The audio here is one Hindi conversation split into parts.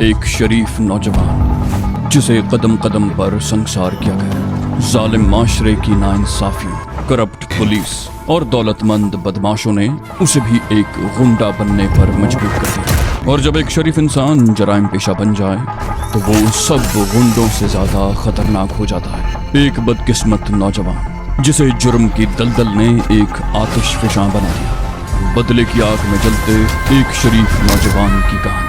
एक शरीफ नौजवान जिसे कदम कदम पर संसार किया गया। जालिम माशरे की नाइंसाफियों, करप्ट पुलिस और दौलतमंद बदमाशों ने उसे भी एक गुंडा बनने पर मजबूर कर दिया। और जब एक शरीफ इंसान जराइम पेशा बन जाए तो वो सब गुंडों से ज्यादा खतरनाक हो जाता है। एक बदकिस्मत नौजवान जिसे जुर्म की दलदल ने एक आतिशफशां बना दिया। बदले की आग में जलते एक शरीफ नौजवान की कहानी।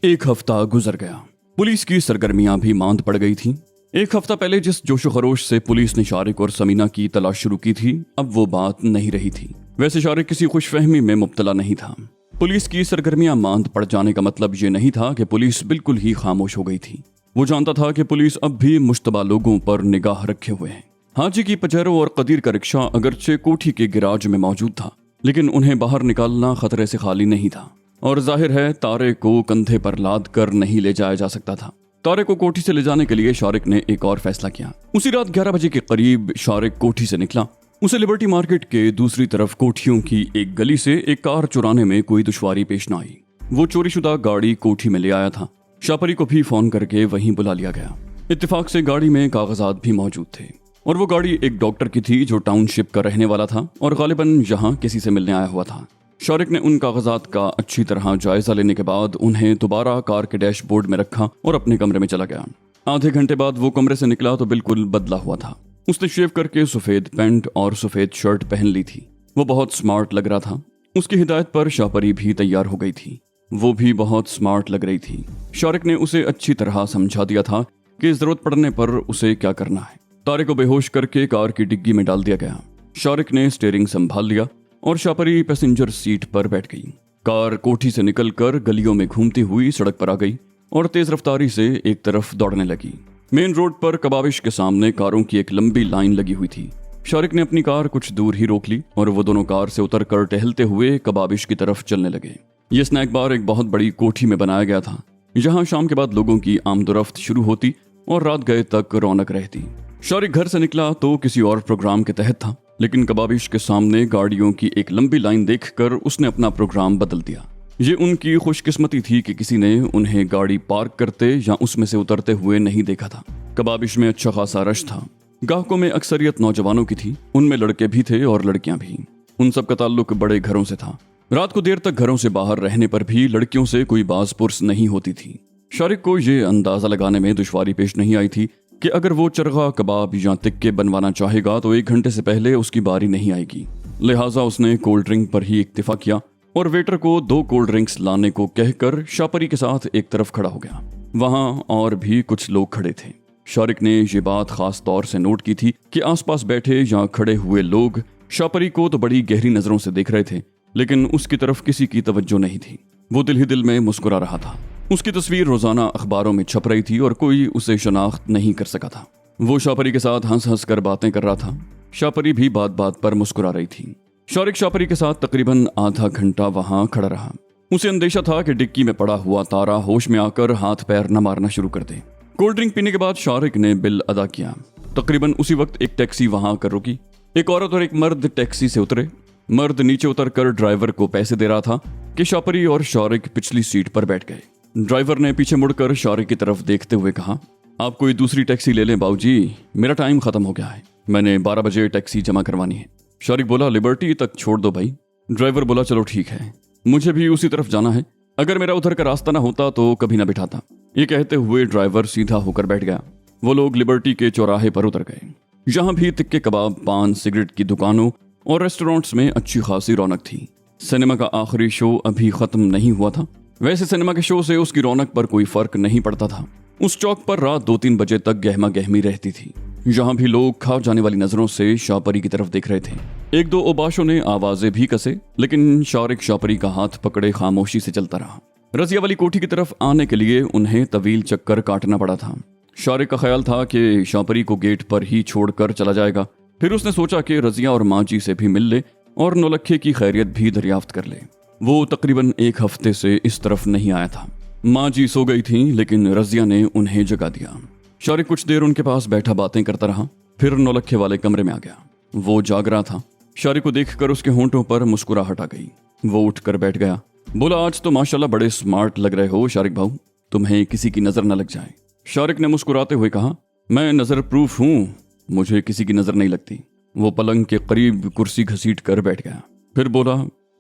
एक हफ्ता गुजर गया। पुलिस की सरगर्मियां भी मांद पड़ गई थीं। एक हफ्ता पहले जिस जोशो खरोश से पुलिस ने शारिक और समीना की तलाश शुरू की थी, अब वो बात नहीं रही थी। वैसे शारिक किसी खुशफहमी में मुब्तला नहीं था। पुलिस की सरगर्मियां मांद पड़ जाने का मतलब ये नहीं था कि पुलिस बिल्कुल ही खामोश हो गई थी। वो जानता था कि पुलिस अब भी मुश्तबा लोगों पर निगाह रखे हुए है। हाजी की पजेरो और कदीर का रिक्शा अगरचे कोठी के गिराज में मौजूद था, लेकिन उन्हें बाहर निकालना खतरे से खाली नहीं था। और जाहिर है तारे को कंधे पर लाद कर नहीं ले जाया जा सकता था। तारे को कोठी से ले जाने के लिए शारिक ने एक और फैसला किया। उसी रात 11 बजे के करीब शारिक कोठी से निकला। उसे लिबर्टी मार्केट के दूसरी तरफ कोठियों की एक गली से एक कार चुराने में कोई दुश्वारी पेश न आई। वो चोरीशुदा गाड़ी कोठी में ले आया था। शापरी को भी फोन करके वहीं बुला लिया गया। इत्तेफाक से गाड़ी में कागजात भी मौजूद थे और वो गाड़ी एक डॉक्टर की थी जो टाउनशिप का रहने वाला था और गालिबन यहाँ किसी से मिलने आया हुआ था। शारिक ने उन कागजात का अच्छी तरह जायजा लेने के बाद उन्हें दोबारा कार के डैशबोर्ड में रखा और अपने कमरे में चला गया। आधे घंटे बाद वो कमरे से निकला तो बिल्कुल बदला हुआ था। उसने शेव करके सफेद पैंट और सफेद शर्ट पहन ली थी। वो बहुत स्मार्ट लग रहा था। उसकी हिदायत पर शापरी भी तैयार हो गई थी। वो भी बहुत स्मार्ट लग रही थी। शारिक ने उसे अच्छी तरह समझा दिया था कि जरूरत पड़ने पर उसे क्या करना है। तारे को बेहोश करके कार की डिग्गी में डाल दिया गया। शारिक ने स्टीयरिंग संभाल लिया और शापरी पैसेंजर सीट पर बैठ गई। कार कोठी से निकलकर गलियों में घूमती हुई सड़क पर आ गई और तेज रफ्तारी से एक तरफ दौड़ने लगी। मेन रोड पर कबाबिश के सामने कारों की एक लंबी लाइन लगी हुई थी। शारिक ने अपनी कार कुछ दूर ही रोक ली और वो दोनों कार से उतरकर टहलते हुए कबाबिश की तरफ चलने लगे। ये स्नैक बार एक बहुत बड़ी कोठी में बनाया गया था, जहाँ शाम के बाद लोगों की आमदोरफ्त शुरू होती और रात गए तक रौनक रहती। शारिक घर से निकला तो किसी और प्रोग्राम के तहत था, लेकिन कबाबिश के सामने गाड़ियों की एक लंबी लाइन देखकर उसने अपना प्रोग्राम बदल दिया। ये उनकी खुशकिस्मती थी कि किसी ने उन्हें गाड़ी पार्क करते या उसमें से उतरते हुए नहीं देखा था। कबाबिश में अच्छा खासा रश था। गाहकों में अक्सरियत नौजवानों की थी, उनमें लड़के भी थे और लड़कियां भी। उन सब का ताल्लुक बड़े घरों से था। रात को देर तक घरों से बाहर रहने पर भी लड़कियों से कोई बाज पुर्स नहीं होती थी। शारिक को ये अंदाजा लगाने में दुश्वारी पेश नहीं आई थी कि अगर वो चरगा, कबाब या तिक्के बनवाना चाहेगा तो 1 घंटे से पहले उसकी बारी नहीं आएगी। लिहाजा उसने कोल्ड ड्रिंक पर ही इक्तिफा किया और वेटर को 2 कोल्ड ड्रिंक्स लाने को कहकर शापरी के साथ एक तरफ खड़ा हो गया। वहां और भी कुछ लोग खड़े थे। शारिक ने ये बात खास तौर से नोट की थी कि आसपास बैठे या खड़े हुए लोग शापरी को तो बड़ी गहरी नजरों से देख रहे थे, लेकिन उसकी तरफ किसी की तवज्जो नहीं थी। वो दिल ही दिल में मुस्कुरा रहा था। उसकी तस्वीर रोजाना अखबारों में छप रही थी और कोई उसे शनाख्त नहीं कर सका था। वो शापरी के साथ हंस हंस कर बातें कर रहा था। शापरी भी बात बात पर मुस्कुरा रही थी। शारिक शापरी के साथ तकरीबन आधा घंटा वहां खड़ा रहा। उसे अंदेशा था कि डिक्की में पड़ा हुआ तारा होश में आकर हाथ पैर न मारना शुरू कर दे। कोल्ड ड्रिंक पीने के बाद शारिक ने बिल अदा किया। तकरीबन उसी वक्त एक टैक्सी वहां आकर रुकी। एक औरत और एक मर्द टैक्सी से उतरे। मर्द नीचे उतरकर ड्राइवर को पैसे दे रहा था कि शापरी और शारिक पिछली सीट पर बैठ गए। ड्राइवर ने पीछे मुड़कर शारिक की तरफ देखते हुए कहा, आप कोई दूसरी टैक्सी ले लें बाबूजी, मेरा टाइम खत्म हो गया है। मैंने 12 बजे टैक्सी जमा करवानी है। शारिक बोला, लिबर्टी तक छोड़ दो भाई। ड्राइवर बोला, चलो ठीक है, मुझे भी उसी तरफ जाना है। अगर मेरा उधर का रास्ता ना होता तो कभी ना बिठाता। ये कहते हुए ड्राइवर सीधा होकर बैठ गया। वो लोग लिबर्टी के चौराहे पर उतर गए। यहाँ भी तिक्के, कबाब, पान, सिगरेट की दुकानों और रेस्टोरेंट्स में अच्छी खासी रौनक थी। सिनेमा का आखिरी शो अभी खत्म नहीं हुआ था। वैसे सिनेमा के शो से उसकी रौनक पर कोई फर्क नहीं पड़ता था। उस चौक पर रात 2-3 बजे तक गहमा गहमी रहती थी। यहाँ भी लोग खा जाने वाली नजरों से शापरी की तरफ देख रहे थे। 1-2 ओबाशों ने आवाजें भी कसे, लेकिन शारिक शापरी का हाथ पकड़े खामोशी से चलता रहा। रजिया वाली कोठी की तरफ आने के लिए उन्हें तवील चक्कर काटना पड़ा था। शारिक का ख्याल था कि शापरी को गेट पर ही छोड़कर चला जाएगा। फिर उसने सोचा कि रजिया और माजी से भी मिल ले और नौलखे की खैरियत भी दरियाफ्त कर ले। वो तकरीबन 1 हफ्ते से इस तरफ नहीं आया था। माजी सो गई थी, लेकिन रजिया ने उन्हें जगा दिया। शारिक कुछ देर उनके पास बैठा बातें करता रहा, फिर नौलखे वाले कमरे में आ गया। वो जाग रहा था। शारिक को देखकर उसके होंठों पर मुस्कुराहट आ गई। वो उठकर बैठ गया। बोला, आज तो माशाल्लाह बड़े स्मार्ट लग रहे हो शारिक भाऊ, तुम्हें किसी की नजर न लग जाए। शारिक ने मुस्कुराते हुए कहा, मैं नजर प्रूफ हूँ, मुझे किसी की नजर नहीं लगती। वो पलंग के करीब कुर्सी घसीट कर बैठ गया। फिर बोला,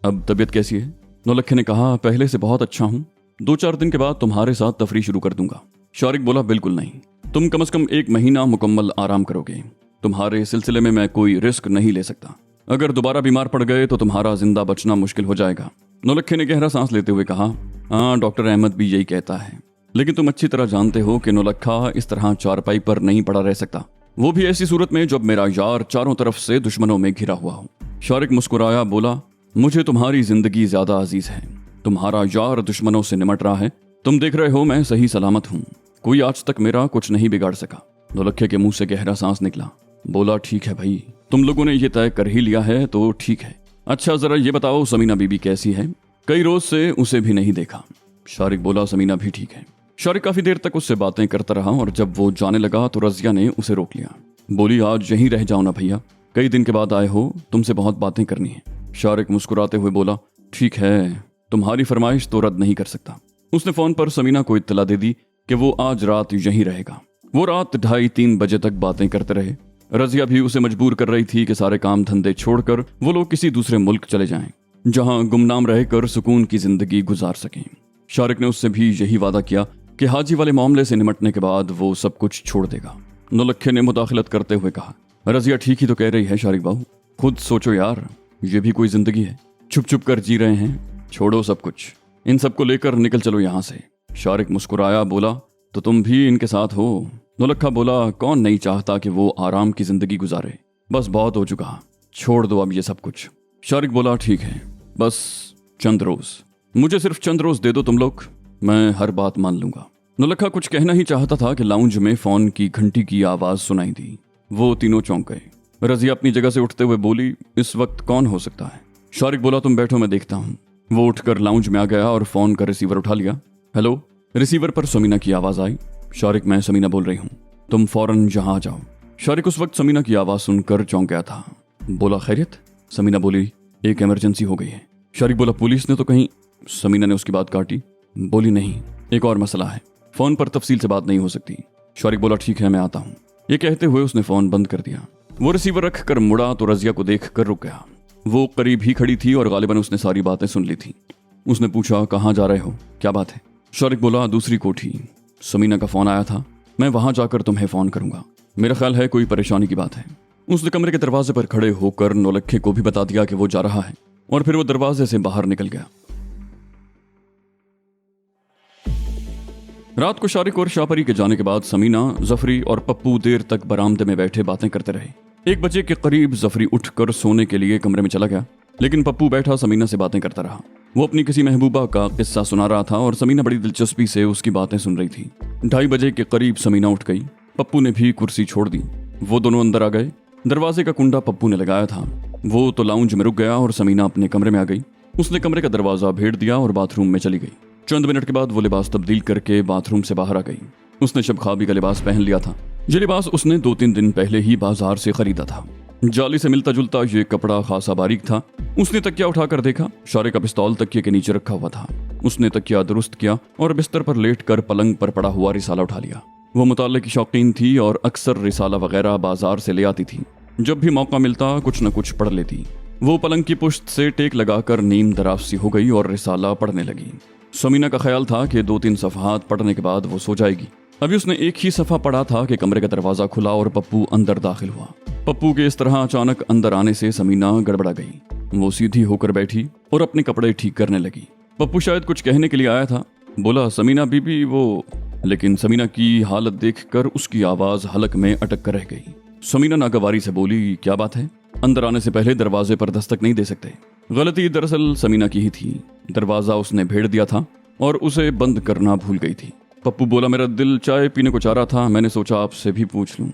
अब तबीयत कैसी है? नौलक्खे ने कहा, पहले से बहुत अच्छा हूँ, 2-4 दिन के बाद तुम्हारे साथ तफरी शुरू कर दूंगा। शारिक बोला, बिल्कुल नहीं, तुम कम से कम 1 महीना मुकम्मल आराम करोगे। तुम्हारे सिलसिले में मैं कोई रिस्क नहीं ले सकता। अगर दोबारा बीमार पड़ गए तो तुम्हारा जिंदा बचना मुश्किल हो जाएगा। नौलक्खे ने गहरा सांस लेते हुए कहा, हाँ, डॉक्टर अहमद भी यही कहता है, लेकिन तुम अच्छी तरह जानते हो कि नौलक्खा इस तरह चारपाई पर नहीं पड़ा रह सकता, वो भी ऐसी सूरत में जब मेरा यार चारों तरफ से दुश्मनों में घिरा हुआ हो। शारिक मुस्कुराया, बोला, मुझे तुम्हारी जिंदगी ज्यादा अजीज है। तुम्हारा यार दुश्मनों से निमट रहा है, तुम देख रहे हो मैं सही सलामत हूँ, कोई आज तक मेरा कुछ नहीं बिगाड़ सका। नौलक्खे के मुंह से गहरा सांस निकला। बोला, ठीक है भाई, तुम लोगों ने ये तय कर ही लिया है तो ठीक है। अच्छा, जरा ये बताओ समीना बीबी कैसी है? कई रोज से उसे भी नहीं देखा। शारिक बोला, समीना भी ठीक है। शारिक काफी देर तक उससे बातें करता रहा और जब वो जाने लगा तो रजिया ने उसे रोक लिया। बोली, आज यहीं रह जाओ ना भैया, कई दिन के बाद आए हो, तुमसे बहुत बातें करनी है। शारिक मुस्कुराते हुए बोला, ठीक है, तुम्हारी फरमाइश तो रद्द नहीं कर सकता। उसने फोन पर समीना को इत्तला दे दी कि वो आज रात यहीं रहेगा। वो रात 2:30-3 बजे तक बातें करते रहे। रजिया भी उसे मजबूर कर रही थी कि सारे काम धंधे छोड़कर वो लोग किसी दूसरे मुल्क चले जाएं, जहां गुमनाम रहकर सुकून की जिंदगी गुजार सकें। शारिक ने उससे भी यही वादा किया कि हाजी वाले मामले से निमटने के बाद वो सब कुछ छोड़ देगा। नौलक्खे ने मुदाखलत करते हुए कहा, रजिया ठीक ही तो कह रही है शारिक बाबू, खुद सोचो यार, ये भी कोई जिंदगी है, छुप छुप कर जी रहे हैं, छोड़ो सब कुछ, इन सबको लेकर निकल चलो यहाँ से। शारिक मुस्कुराया, बोला, तो तुम भी इनके साथ हो? नौलक्खा बोला, कौन नहीं चाहता कि वो आराम की जिंदगी गुजारे, बस बहुत हो चुका, छोड़ दो अब ये सब कुछ। शारिक बोला, ठीक है, बस चंद रोज, मुझे सिर्फ चंद रोज दे दो तुम लोग, मैं हर बात मान लूंगा। नौलक्खा कुछ कहना ही चाहता था कि लाउंज में फोन की घंटी की आवाज सुनाई दी। वो तीनों चौंक गए। रजिया अपनी जगह से उठते हुए बोली, इस वक्त कौन हो सकता है? शारिक बोला, तुम बैठो, मैं देखता हूँ। वो उठकर लाउंज में आ गया और फोन का रिसीवर उठा लिया। हेलो। रिसीवर पर समीना की आवाज आई। शारिक, मैं समीना बोल रही हूँ, तुम फौरन यहाँ आ जाओ। शारिक उस वक्त समीना की आवाज सुनकर चौंक गया था। बोला, खैरियत? समीना बोली, एक इमरजेंसी हो गई है। शारिक बोला, पुलिस ने तो कहीं? समीना ने उसकी बात काटी। बोली, नहीं, एक और मसला है, फोन पर तफसील से बात नहीं हो सकती। शारिक बोला, ठीक है, मैं आता हूँ। ये कहते हुए उसने फोन बंद कर दिया। वो रिसीवर रख कर मुड़ा तो रजिया को देख कर रुक गया। वो करीब ही खड़ी थी और गालिबन उसने सारी बातें सुन ली थी। उसने पूछा, कहाँ जा रहे हो, क्या बात है? शारिक बोला, दूसरी कोठी, समीना का फोन आया था, मैं वहां जाकर तुम्हें फोन करूंगा, मेरा ख्याल है कोई परेशानी की बात है। उसने कमरे के दरवाजे पर खड़े होकर नौलक्खे को भी बता दिया कि वो जा रहा है और फिर वो दरवाजे से बाहर निकल गया। रात को शारिक और शापरी के जाने के बाद समीना, जफरी और पप्पू देर तक बरामदे में बैठे बातें करते रहे। 1 बजे के करीब जफरी उठकर सोने के लिए कमरे में चला गया, लेकिन पप्पू बैठा समीना से बातें करता रहा। वो अपनी किसी महबूबा का किस्सा सुना रहा था और समीना बड़ी दिलचस्पी से उसकी बातें सुन रही थी। 2:30 बजे के करीब समीना उठ गई। पप्पू ने भी कुर्सी छोड़ दी। वो दोनों अंदर आ गए। दरवाजे का कुंडा पप्पू ने लगाया था। वो तो लाउंज में रुक गया और समीना अपने कमरे में आ गई। उसने कमरे का दरवाजा भेड़ दिया और बाथरूम में चली गई। चंद मिनट के बाद वो लिबास तब्दील करके बाथरूम से बाहर आ गई। उसने शबखाबी का लिबास पहन लिया था। ये लिबास उसने 2-3 दिन पहले ही बाजार से खरीदा था। जाली से मिलता जुलता ये कपड़ा खासा बारीक था। उसने तकिया उठाकर देखा, शारिक का पिस्तौल तकिए के नीचे रखा हुआ था। उसने तकिया दुरुस्त किया और बिस्तर पर लेटकर पलंग पर पड़ा हुआ रिसाला उठा लिया। वो मुताल्ले की शौकीन थी और अक्सर रिसाला वगैरह बाजार से ले आती थी। जब भी मौका मिलता कुछ न कुछ पढ़ लेती। वो पलंग की पुश्त से टेक लगाकर नीम दराज सी हो गई और रिसाला पढ़ने लगी। समीना का ख्याल था कि 2-3 सफ़हात पढ़ने के बाद वो सो जाएगी। अभी उसने एक ही सफ़ा पढ़ा था कि कमरे का दरवाजा खुला और पप्पू अंदर दाखिल हुआ। पप्पू के इस तरह अचानक अंदर आने से समीना गड़बड़ा गई। वो सीधी होकर बैठी और अपने कपड़े ठीक करने लगी। पप्पू शायद कुछ कहने के लिए आया था। बोला, समीना बीबी वो, लेकिन समीना की हालत देखकर उसकी आवाज हलक में अटक कर रह गई। समीना नागवारी से बोली, क्या बात है? अंदर आने से पहले दरवाजे पर दस्तक नहीं दे सकते? गलती दरअसल समीना की ही थी। दरवाजा उसने भेड़ दिया था और उसे बंद करना भूल गई थी। पप्पू बोला, मेरा दिल चाय पीने को चाह रहा था, मैंने सोचा आपसे भी पूछ लूं।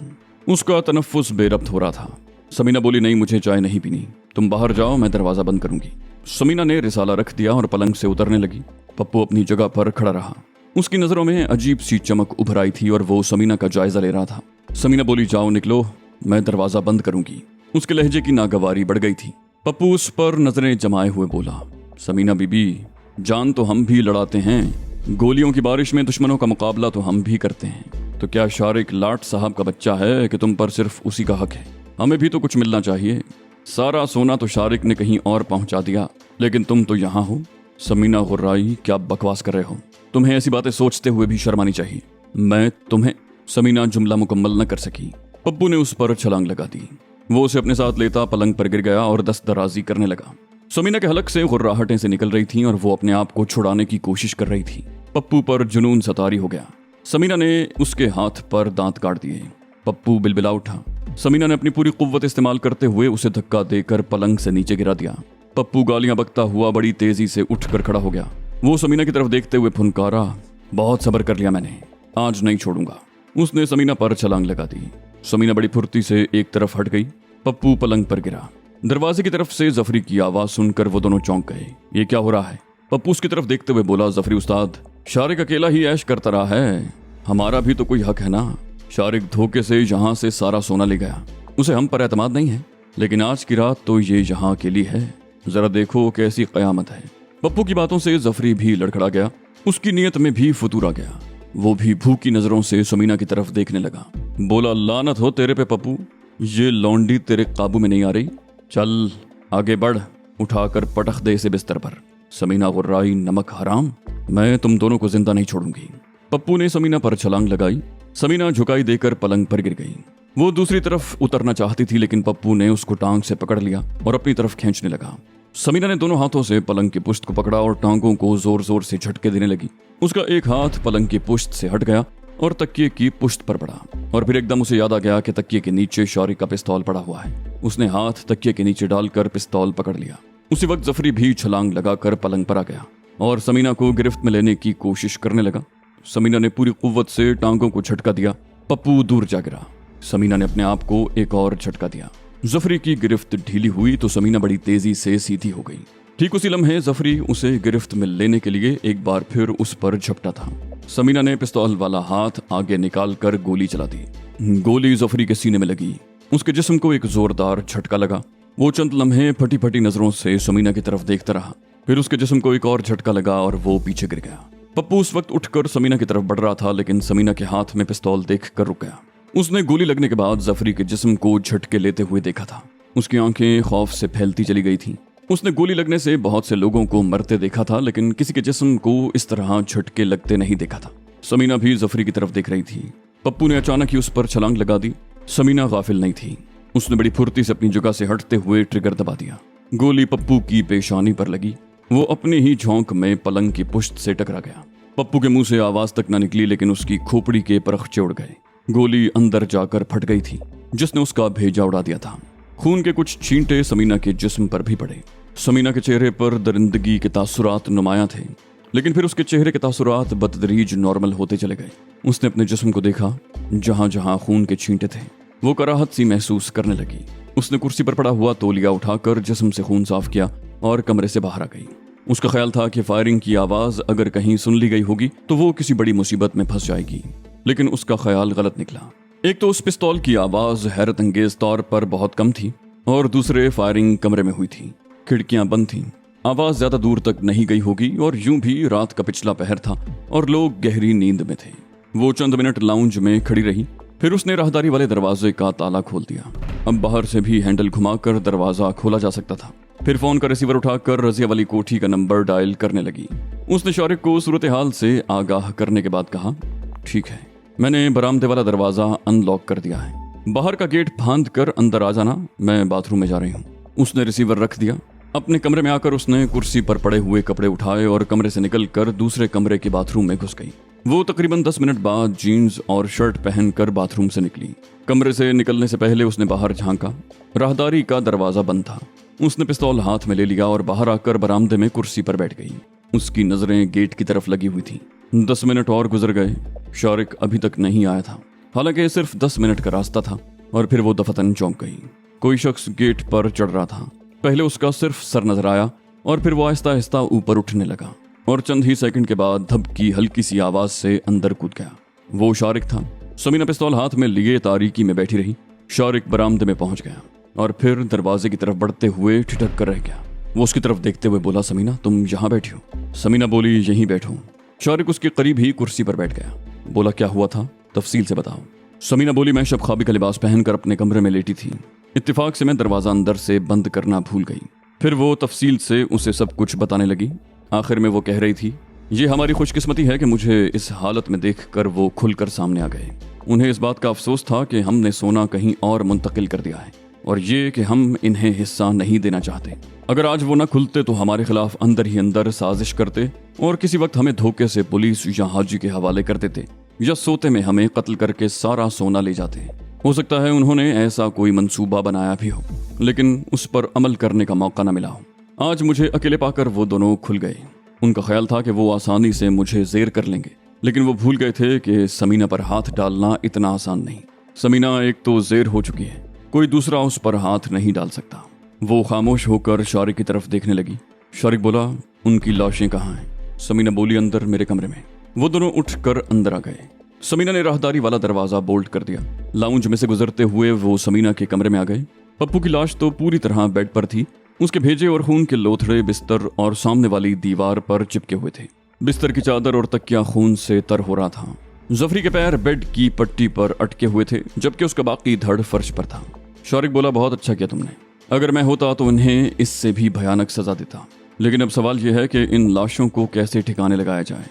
उसका तनफ्फुस बेरब्त हो रहा था। समीना बोली, नहीं, मुझे चाय नहीं पीनी, तुम बाहर जाओ, मैं दरवाजा बंद करूंगी। समीना ने रिसाला रख दिया और पलंग से उतरने लगी। पप्पू अपनी जगह पर खड़ा रहा। उसकी नजरों में अजीब सी चमक उभर आई थी और वो समीना का जायजा ले रहा था। समीना बोली, जाओ निकलो, मैं दरवाजा बंद करूंगी। उसके लहजे की नागवारी बढ़ गई थी। पप्पू उस पर नजरें जमाए हुए बोला, समीना बीबी, जान तो हम भी लड़ाते हैं, गोलियों की बारिश में दुश्मनों का मुकाबला तो हम भी करते हैं। तो क्या शारिक लाट साहब का बच्चा है कि तुम पर सिर्फ उसी का हक है? हमें भी तो कुछ मिलना चाहिए। सारा सोना तो शारिक ने कहीं और पहुंचा दिया, लेकिन तुम तो यहाँ हो। समीना गुर्राई, क्या बकवास कर रहे हो? तुम्हें ऐसी बातें सोचते हुए भी शर्म आनी चाहिए। मैं तुम्हें। समीना जुमला मुकम्मल न कर सकी। पप्पू ने उस पर छलांग लगा दी। वो उसे अपने साथ लेता पलंग पर गिर गया और दस्त दराजी करने लगा। समीना के हलक से गुर्राहटें से निकल रही थीं और वो अपने आप को छुड़ाने की कोशिश कर रही थी। पप्पू पर जुनून सतारी हो गया। समीना ने उसके हाथ पर दांत काट दिए। पप्पू बिलबिला उठा। समीना ने अपनी पूरी कुव्वत इस्तेमाल करते हुए उसे धक्का देकर पलंग से नीचे गिरा दिया। पप्पू गालियां बकता हुआ बड़ी तेजी से उठकर खड़ा हो गया। वो समीना की तरफ देखते हुए फुनकारा, बहुत सब्र कर लिया मैंने, आज नहीं छोड़ूंगा। उसने समीना पर छलांग लगा दी। समीना बड़ी फुर्ती से एक तरफ हट गई। पप्पू पलंग पर गिरा। दरवाजे की तरफ से जफरी की आवाज सुनकर वो दोनों चौंक गए। ये क्या हो रहा है? पप्पू उसकी तरफ देखते हुए बोला, जफरी उस्ताद, शारिक अकेला ही ऐश करता रहा है, हमारा भी तो कोई हक है ना। शारिक धोखे से यहाँ से सारा सोना ले गया, उसे हम पर एतमाद नहीं है, लेकिन आज की रात तो ये यहाँ अकेली है। जरा देखो कैसी कयामत है। पप्पू की बातों से जफरी भी लड़खड़ा गया। उसकी नीयत में भी फतूर आ गया। वो भी भूखी नजरों से समीना की तरफ देखने लगा। बोला, लानत हो तेरे पे पप्पू, ये लौंडी तेरे काबू में नहीं आ रही। चल आगे बढ़, उठाकर पटक दे इसे बिस्तर पर। समीना गुर्राई, नमक हराम, मैं तुम दोनों को जिंदा नहीं छोड़ूंगी। पप्पू ने समीना पर छलांग लगाई। समीना झुकाई देकर पलंग पर गिर गई। वो दूसरी तरफ उतरना चाहती थी, लेकिन पप्पू ने उसको टांग से पकड़ लिया और अपनी तरफ खींचने लगा। समीना ने दोनों हाथों से पलंग की पुश्त को पकड़ा और टांगों को जोर जोर से झटके देने लगी। उसका एक हाथ पलंग की पुश्त से हट गया और तकिए की पुश्त पर पड़ा, और फिर एकदम उसे याद आ गया कि तकिए के नीचे शारिक का पिस्तौल पड़ा हुआ है। उसने हाथ तकिए के नीचे डालकर पिस्तौल पकड़ लिया। उसी वक्त जफरी भी छलांग लगाकर पलंग पर आ गया और समीना को गिरफ्त में लेने की कोशिश करने लगा। समीना ने पूरी कुव्वत से टांगों को झटका दिया। पप्पू दूर जा गिरा। समीना ने अपने आप को एक और झटका दिया। जफरी की गिरफ्त ढीली हुई तो समीना बड़ी तेजी से सीधी हो गई। ठीक उसी लम्हे जफरी उसे गिरफ्त में लेने के लिए एक बार फिर उस पर झपटा था। समीना ने पिस्तौल वाला हाथ आगे निकालकर गोली चला दी। गोली जफरी के सीने में लगी। उसके जिस्म को एक जोरदार झटका लगा। वो चंद लम्हे फटी फटी नजरों से समीना की तरफ देखता रहा। फिर उसके जिस्म को एक और झटका लगा और वो पीछे गिर गया। पप्पू उस वक्त उठकर समीना की तरफ बढ़ रहा था, लेकिन समीना के हाथ में पिस्तौल देखकर रुक गया। उसने गोली लगने के बाद जफरी के जिस्म को झटके लेते हुए देखा था। उसकी आंखें खौफ से फैलती चली गई थीं। उसने गोली लगने से बहुत से लोगों को मरते देखा था, लेकिन किसी के जिस्म को इस तरह झटके लगते नहीं देखा था। समीना भी जफरी की तरफ देख रही थी। पप्पू ने अचानक ही उस पर छलांग लगा दी। समीना गाफिल नहीं थी। उसने बड़ी फुर्ती से अपनी जगह से हटते हुए ट्रिगर दबा दिया। गोली पप्पू की पेशानी पर लगी। वो अपने ही झोंक में पलंग की पुश्त से टकरा गया। पप्पू के मुंह से आवाज तक न निकली, लेकिन उसकी खोपड़ी के परखचे उड़ गए। गोली अंदर जाकर फट गई थी, जिसने उसका भेजा उड़ा दिया था। खून के कुछ छींटे समीना के जिस्म पर भी पड़े। समीना के चेहरे पर दरिंदगी के तासुरात नुमायां थे, लेकिन फिर उसके चेहरे के तासुरात बतदरीज नॉर्मल होते चले गए। उसने अपने जिस्म को देखा। जहां जहां खून के छींटे थे वो कराहत सी महसूस करने लगी। उसने कुर्सी पर पड़ा हुआ तौलिया उठाकर जिस्म से खून साफ किया और कमरे से बाहर आ गई। उसका ख्याल था कि फायरिंग की आवाज अगर कहीं सुन ली गई होगी तो वो किसी बड़ी मुसीबत में फंस जाएगी, लेकिन उसका ख्याल गलत निकला। एक तो उस पिस्तौल की आवाज हैरत अंगेज तौर पर बहुत कम थी, और दूसरे फायरिंग कमरे में हुई थी। खिड़कियां बंद थीं। आवाज ज्यादा दूर तक नहीं गई होगी, और यूं भी रात का पिछला पहर था और लोग गहरी नींद में थे। वो चंद मिनट लाउंज में खड़ी रही। फिर उसने राहदारी वाले दरवाजे का ताला खोल दिया। अब बाहर से भी हैंडल घुमाकर दरवाजा खोला जा सकता था। फिर फोन का रिसीवर उठाकर रजिया वाली कोठी का नंबर डायल करने लगी। उसने शारिक को सूरत हाल से आगाह करने के बाद कहा, ठीक है, मैंने बरामदे वाला दरवाजा अनलॉक कर दिया है। बाहर का गेट फांद कर अंदर आ जाना, मैं बाथरूम में जा रही हूँ। उसने रिसीवर रख दिया। अपने कमरे में आकर उसने कुर्सी पर पड़े हुए कपड़े उठाए और कमरे से निकलकर दूसरे कमरे के बाथरूम में घुस गई। वो तकरीबन 10 मिनट बाद जीन्स और शर्ट पहनकर बाथरूम से निकली। कमरे से निकलने से पहले उसने बाहर झांका। राहदारी का दरवाजा बंद था। उसने पिस्तौल हाथ में ले लिया और बाहर आकर बरामदे में कुर्सी पर बैठ गई। उसकी नजरें गेट की तरफ लगी हुई थी। 10 मिनट और गुजर गए। शारिक अभी तक नहीं आया था। हालांकि सिर्फ 10 मिनट का रास्ता था, और फिर वो दफतन चौंक गई। कोई शख्स गेट पर चढ़ रहा था। पहले उसका सिर्फ सर नजर आया, और फिर वो आहिस्ता आहिस्ता ऊपर उठने लगा, और चंद ही सेकंड के बाद धब की हल्की सी आवाज से अंदर कूद गया। वो शारिक था। समीना पिस्तौल हाथ में लिए तारीकी में बैठी रही। शारिक बरामदे में पहुंच गया। और फिर दरवाजे की तरफ बढ़ते हुए ठिठक कर रह गया। वो उसकी तरफ देखते हुए बोला, समीना तुम यहाँ बैठी हो? समीना बोली, यहीं बैठूं। शारिक उसके करीब ही कुर्सी पर बैठ गया। बोला, क्या हुआ था, तफसील से बताओ। समीना बोली, मैं शब ख्वाबी का लिबास पहनकर अपने कमरे में लेटी थी। इत्तेफाक से मैं दरवाजा अंदर से बंद करना भूल गई। फिर वो तफसील से उसे सब कुछ बताने लगी। आखिर में वो कह रही थी, ये हमारी खुशकिस्मती है कि मुझे इस हालत में देखकर वो खुलकर सामने आ गए। उन्हें इस बात का अफसोस था कि हमने सोना कहीं और मुंतकिल कर दिया है, और ये कि हम इन्हें हिस्सा नहीं देना चाहते। अगर आज वो न खुलते तो हमारे खिलाफ अंदर ही अंदर साजिश करते और किसी वक्त हमें धोखे से पुलिस या हाजी के हवाले कर देते, या सोते में हमें कत्ल करके सारा सोना ले जाते। हो सकता है उन्होंने ऐसा कोई मंसूबा बनाया भी हो, लेकिन उस पर अमल करने का मौका न मिला हो। आज मुझे अकेले पाकर वो दोनों खुल गए। उनका ख्याल था कि वो आसानी से मुझे जेर कर लेंगे, लेकिन वो भूल गए थे कि समीना पर हाथ डालना इतना आसान नहीं। समीना एक तो जेर हो चुकी है, कोई दूसरा उस पर हाथ नहीं डाल सकता। वो खामोश होकर शारिक की तरफ देखने लगी। शारिक बोला, उनकी लाशें कहाँ हैं? समीना बोली, अंदर मेरे कमरे में। वो दोनों उठकर अंदर आ गए। समीना ने राहदारी वाला दरवाजा बोल्ट कर दिया। लाउंज में से गुजरते हुए वो समीना के कमरे में आ गए। पप्पू की लाश तो पूरी तरह बेड पर थी। उसके भेजे और खून के लोथड़े बिस्तर और सामने वाली दीवार पर चिपके हुए थे। बिस्तर की चादर और तकिया खून से तर हो रहा था। जफरी के पैर बेड की पट्टी पर अटके हुए थे, जबकि उसका बाकी धड़ फर्श पर था। शारिक बोला, बहुत अच्छा किया तुमने। अगर मैं होता तो इन्हें इससे भी भयानक सजा देता, लेकिन अब सवाल यह है कि इन लाशों को कैसे ठिकाने लगाया जाए।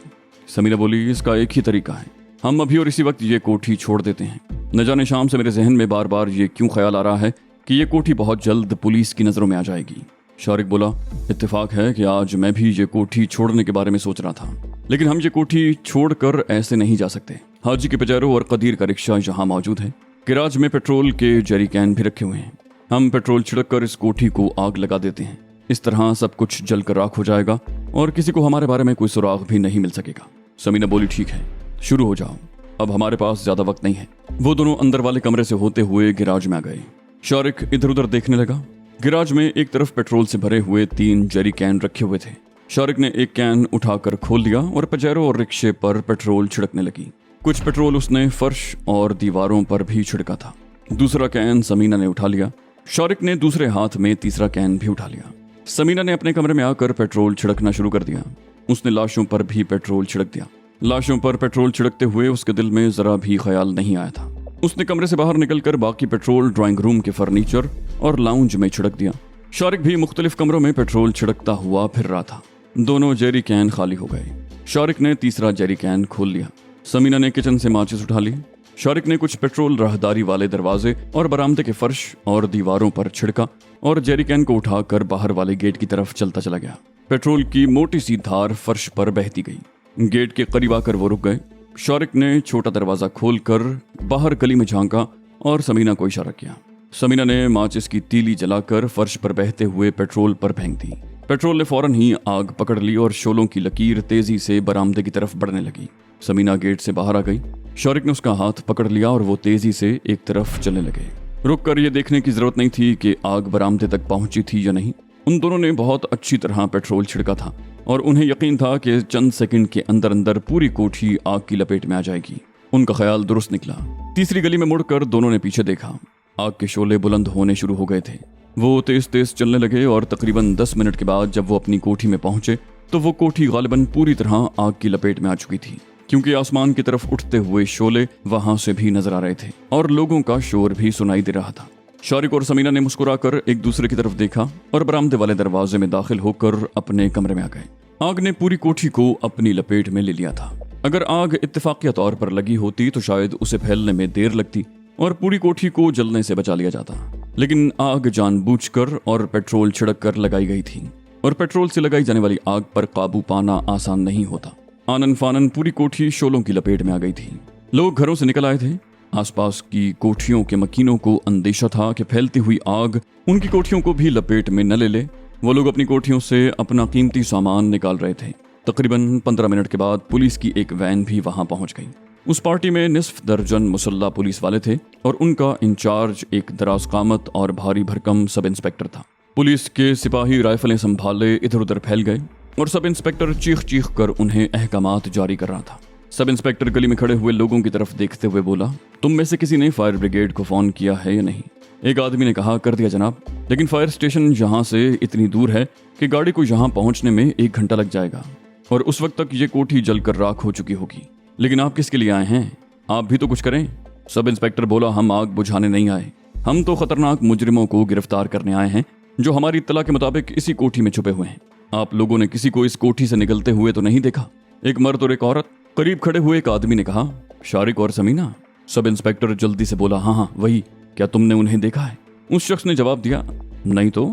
समीना बोली, इसका एक ही तरीका है, हम अभी और इसी वक्त ये कोठी छोड़ देते हैं। न जाने शाम से मेरे जहन में बार बार ये क्यों ख्याल आ रहा है कि ये कोठी बहुत जल्द पुलिस की नजरों में आ जाएगी। शारिक बोला, इत्तेफाक है कि आज मैं भी ये कोठी छोड़ने के बारे में सोच रहा था, लेकिन हम ये कोठी छोड़कर ऐसे नहीं जा सकते। हाजी के पजारो और कदीर का रिक्शा यहाँ मौजूद है। गैराज में पेट्रोल के जरी कैन भी रखे हुए हैं। हम पेट्रोल छिड़क कर इस कोठी को आग लगा देते हैं। इस तरह सब कुछ जलकर राख हो जाएगा और किसी को हमारे बारे में कोई सुराग भी नहीं मिल सकेगा। समीना बोली, ठीक है, शुरू हो जाओ, अब हमारे पास ज्यादा वक्त नहीं है। वो दोनों अंदर वाले कमरे से होते हुए गिराज में आ गए। शारिक इधर उधर देखने लगा। गिराज में एक तरफ पेट्रोल से भरे हुए 3 जरी कैन रखे हुए थे। शारिक ने एक कैन उठाकर खोल दिया और पजेरो और रिक्शे पर पेट्रोल छिड़कने लगी। कुछ पेट्रोल उसने फर्श और दीवारों पर भी छिड़का था। दूसरा कैन समीना ने उठा लिया। शारिक ने दूसरे हाथ में तीसरा कैन भी उठा लिया। समीना ने अपने कमरे में आकर पेट्रोल छिड़कना शुरू कर दिया। उसने लाशों पर भी पेट्रोल छिड़क दिया। लाशों पर पेट्रोल छिड़कते हुए उसके दिल में जरा भी ख्याल नहीं आया था। उसने कमरे से बाहर निकलकर बाकी पेट्रोल ड्राइंग रूम के फर्नीचर और लाउंज में छिड़क दिया। शारिक भी मुख्तलिफ कमरों में पेट्रोल छिड़कता हुआ फिर रहा था। दोनों जेरी कैन खाली हो गए। शारिक ने तीसरा जेरी कैन खोल लिया। समीना ने किचन से माचिस उठा ली। शारिक ने कुछ पेट्रोल राहदारी वाले दरवाजे और बरामदे के फर्श और दीवारों पर छिड़का और जेरी कैन को उठाकर बाहर वाले गेट की तरफ चलता चला गया। पेट्रोल की मोटी सी धार फर्श पर बहती गई। गेट के करीब आकर वो रुक गए। शारिक ने छोटा दरवाजा खोलकर बाहर गली में झांका और समीना को इशारा किया। समीना ने माचिस की तीली जलाकर फर्श पर बहते हुए पेट्रोल पर फेंक दी। पेट्रोल ने फौरन ही आग पकड़ ली और शोलों की लकीर तेजी से बरामदे की तरफ बढ़ने लगी। समीना गेट से बाहर आ गई। शारिक ने उसका हाथ पकड़ लिया और वो तेजी से एक तरफ चलने लगे। रुककर ये देखने की जरूरत नहीं थी कि आग बरामदे तक पहुंची थी या नहीं। उन दोनों ने बहुत अच्छी तरह पेट्रोल छिड़का था और उन्हें यकीन था कि चंद सेकंड के अंदर अंदर पूरी कोठी आग की लपेट में आ जाएगी। उनका ख्याल दुरुस्त निकला। तीसरी गली में मुड़कर दोनों ने पीछे देखा। आग के शोले बुलंद होने शुरू हो गए थे। वो तेज तेज चलने लगे और तकरीबन 10 मिनट के बाद जब वो अपनी कोठी में पहुंचे तो वो कोठी गालिबन पूरी तरह आग की लपेट में आ चुकी थी, क्योंकि आसमान की तरफ उठते हुए शोले वहां से भी नजर आ रहे थे और लोगों का शोर भी सुनाई दे रहा था। शारिक और समीना ने मुस्कुराकर एक दूसरे की तरफ देखा और बरामदे वाले दरवाजे में दाखिल होकर अपने कमरे में आ गए। आग ने पूरी कोठी को अपनी लपेट में ले लिया था। अगर आग इत्तेफाकिया तौर पर लगी होती तो शायद उसे फैलने में देर लगती और पूरी कोठी को जलने से बचा लिया जाता, लेकिन आग जानबूझकर और पेट्रोल छिड़क कर लगाई गई थी और पेट्रोल से लगाई जाने वाली आग पर काबू पाना आसान नहीं होता। आनन फानन पूरी कोठी शोलों की लपेट में आ गई थी। लोग घरों से निकल आए थे। आसपास की कोठियों के मकीनों को अंदेशा था कि फैलती हुई आग उनकी कोठियों को भी लपेट में न ले ले। वो लोग अपनी कोठियों से अपना कीमती सामान निकाल रहे थे। तकरीबन 15 मिनट के बाद पुलिस की एक वैन भी वहां पहुंच गई। उस पार्टी में निस्फ दर्जन मुसल्ला पुलिस वाले थे और उनका इंचार्ज एक दराज कामत और भारी भरकम सब इंस्पेक्टर था। पुलिस के सिपाही राइफलें संभाले इधर उधर फैल गए और सब इंस्पेक्टर चीख चीख कर उन्हें अहकामात जारी कर रहा था। सब इंस्पेक्टर गली में खड़े हुए लोगों की तरफ देखते हुए बोला, तुम में से किसी ने फायर ब्रिगेड को फोन किया है या नहीं? एक आदमी ने कहा, कर दिया जनाब, लेकिन फायर स्टेशन यहाँ से इतनी दूर है कि गाड़ी को यहाँ पहुँचने में 1 घंटा लग जाएगा और उस वक्त तक ये कोठी जलकर राख हो चुकी होगी। लेकिन आप किसके लिए आए हैं? आप भी तो कुछ करें। सब इंस्पेक्टर बोला, हम आग बुझाने नहीं आए, हम तो खतरनाक मुजरिमों को गिरफ्तार करने आए हैं जो हमारी इत्तला के मुताबिक इसी कोठी में छुपे हुए हैं। आप लोगों ने किसी को इस कोठी से निकलते हुए तो नहीं देखा? एक मर्द और एक औरत। करीब खड़े हुए एक आदमी ने कहा, शारिक और समीना। सब इंस्पेक्टर जल्दी से बोला, हाँ हाँ वही, क्या तुमने उन्हें देखा है? उस शख्स ने जवाब दिया, नहीं तो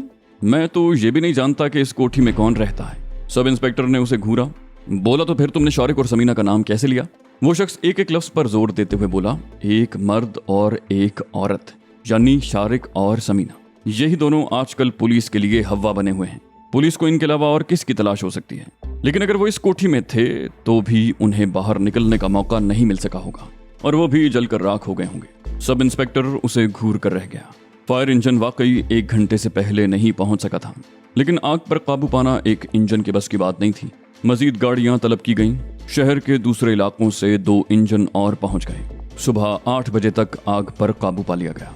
मैं तो ये भी नहीं जानता कि इस कोठी में कौन रहता है। सब इंस्पेक्टर ने उसे घूरा। बोला, तो फिर तुमने शारिक और समीना का नाम कैसे लिया? वो शख्स एक एक लफ्ज पर जोर देते हुए बोला, एक मर्द और एक औरत, यानी शारिक और समीना। यही दोनों आजकल पुलिस के लिए हवा बने हुए हैं। पुलिस को इनके अलावा और किसकी तलाश हो सकती है? लेकिन अगर वो इस कोठी में थे तो भी उन्हें बाहर निकलने का मौका नहीं मिल सका होगा और वो भी जलकर राख हो गए होंगे। सब इंस्पेक्टर उसे घूर कर रह गया। फायर इंजन वाकई 1 घंटे से पहले नहीं पहुंच सका था, लेकिन आग पर काबू पाना एक इंजन के बस की बात नहीं थी। मजीद गाड़ियां तलब की गईं। शहर के दूसरे इलाकों से 2 इंजन और पहुंच गए। सुबह 8 बजे तक आग पर काबू पा लिया गया।